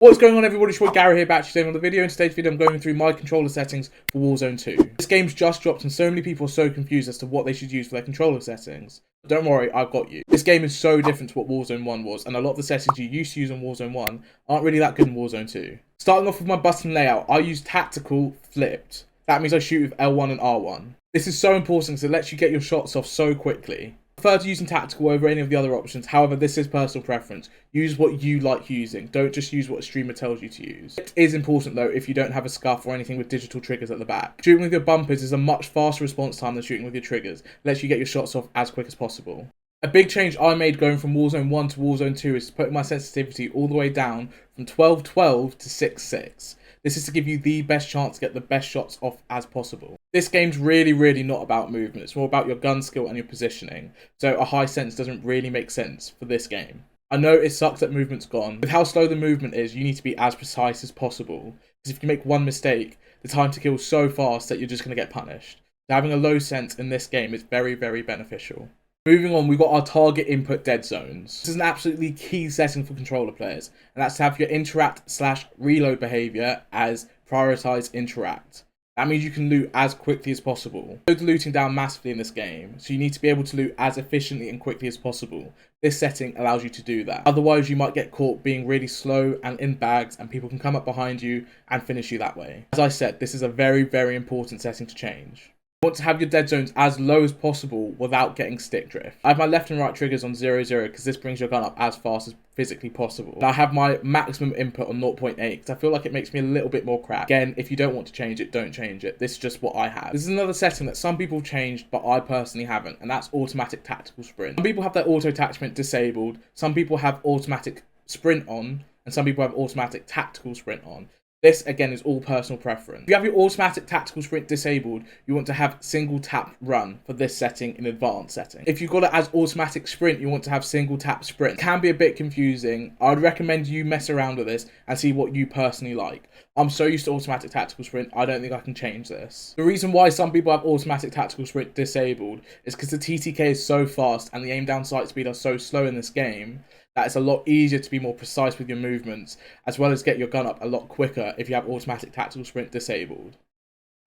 What's going on, everybody? It's your boy Gary here, back today on the video. In today's video, I'm going through my controller settings for Warzone 2. This game's just dropped and so many people are so confused as to what they should use for their controller settings. But don't worry, I've got you. This game is so different to what Warzone 1 was, and a lot of the settings you used to use on Warzone 1 aren't really that good in Warzone 2. Starting off with my button layout, I use tactical flipped. That means I shoot with L1 and R1. This is so important because it lets you get your shots off so quickly. I prefer to using tactical over any of the other options, however this is personal preference. Use what you like using, don't just use what a streamer tells you to use. It is important though if you don't have a SCUF or anything with digital triggers at the back. Shooting with your bumpers is a much faster response time than shooting with your triggers. It lets you get your shots off as quick as possible. A big change I made going from Warzone 1 to Warzone 2 is putting my sensitivity all the way down from 1212 to 6.6. This is to give you the best chance to get the best shots off as possible. This game's really not about movement, it's more about your gun skill and your positioning, so a high sense doesn't really make sense for this game. I know it sucks that movement's gone. With how slow the movement is, you need to be as precise as possible, because if you make one mistake, the time to kill is so fast that you're just going to get punished. So having a low sense in this game is very beneficial. Moving on, we've got our target input dead zones. This is an absolutely key setting for controller players, and that's to have your interact/reload behavior as prioritize interact. That means you can loot as quickly as possible. Slow the looting down massively in this game, so you need to be able to loot as efficiently and quickly as possible. This setting allows you to do that. Otherwise, you might get caught being really slow and in bags, and people can come up behind you and finish you that way. As I said, this is a very important setting to change. You want to have your dead zones as low as possible without getting stick drift. I have my left and right triggers on 0-0 because this brings your gun up as fast as physically possible. And I have my maximum input on 0.8 because I feel like it makes me a little bit more crap. Again, if you don't want to change it, don't change it. This is just what I have. This is another setting that some people have changed, but I personally haven't, and that's automatic tactical sprint. Some people have their auto attachment disabled, some people have automatic sprint on, and some people have automatic tactical sprint on. This, again, is all personal preference. If you have your automatic tactical sprint disabled, you want to have single tap run for this setting in advanced setting. If you've got it as automatic sprint, you want to have single tap sprint. It can be a bit confusing. I'd recommend you mess around with this and see what you personally like. I'm so used to automatic tactical sprint, I don't think I can change this. The reason why some people have automatic tactical sprint disabled is because the TTK is so fast and the aim down sight speed are so slow in this game that it's a lot easier to be more precise with your movements, as well as get your gun up a lot quicker if you have automatic tactical sprint disabled.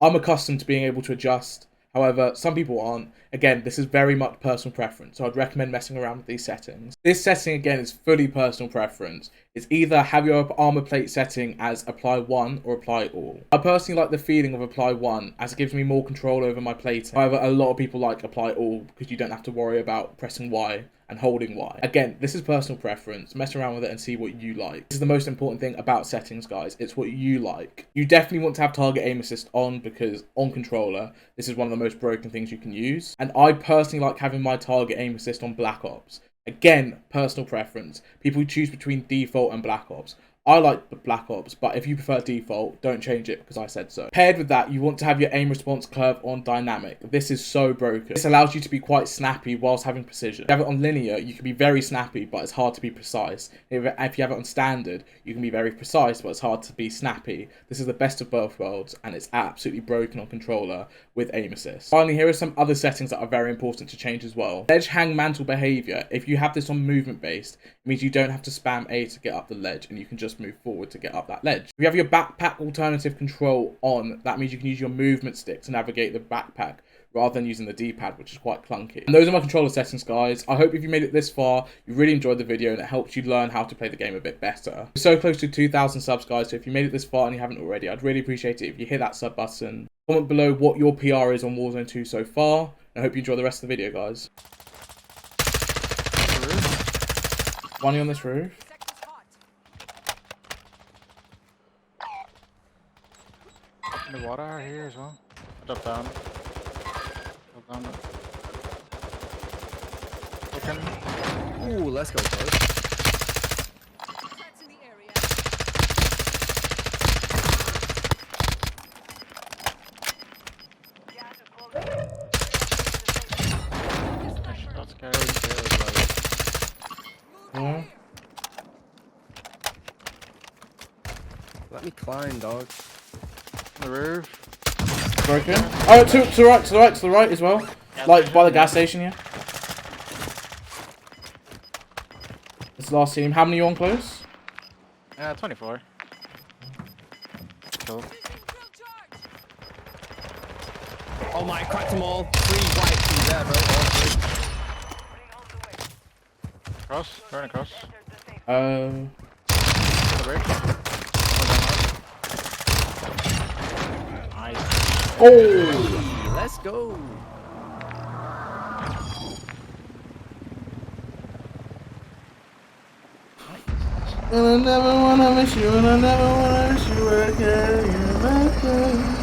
I'm accustomed to being able to adjust, however, some people aren't. Again, this is very much personal preference, so I'd recommend messing around with these settings. This setting, again, is fully personal preference. It's either have your armor plate setting as apply 1 or apply all. I personally like the feeling of apply 1 as it gives me more control over my plating. However, a lot of people like apply all because you don't have to worry about pressing Y and holding Y. Again, this is personal preference. Mess around with it and see what you like. This is the most important thing about settings, guys. It's what you like. You definitely want to have target aim assist on because on controller, this is one of the most broken things you can use. And I personally like having my target aim assist on Black Ops. Again, personal preference. People choose between default and Black Ops. I like the Black Ops, but if you prefer default, don't change it because I said so. Paired with that, you want to have your aim response curve on dynamic. This is so broken. This allows you to be quite snappy whilst having precision. If you have it on linear, you can be very snappy, but it's hard to be precise. If you have it on standard, you can be very precise, but it's hard to be snappy. This is the best of both worlds, and it's absolutely broken on controller with aim assist. Finally, here are some other settings that are very important to change as well. Ledge hang mantle behavior. If you have this on movement based, it means you don't have to spam A to get up the ledge, and you can just move forward to get up that ledge. If you have your backpack alternative control on, that means you can use your movement stick to navigate the backpack rather than using the D-pad, which is quite clunky. And those are my controller settings, guys. I hope if you made it this far, you really enjoyed the video and it helps you learn how to play the game a bit better. We're so close to 2,000 subs, guys, so if you made it this far and you haven't already, I'd really appreciate it if you hit that sub button. Comment below what your PR is on Warzone 2 so far, and I hope you enjoy the rest of the video, guys. One on this roof. In the water here as well. Drop down. Drop down. Ooh, let's go, bro. That's scary. Yeah. Let me climb, dog. The roof. Broken. Oh, to the right as well. Like by the gas station, yeah. It's the last team. How many are you on close? 24. Cool. Oh my, I cracked them all. 3 wipes in there, bro. All 3. Cross, burn across. Um. The break. Nice. Oh! Let's go. And I never wanna miss you, and I never wanna miss you again.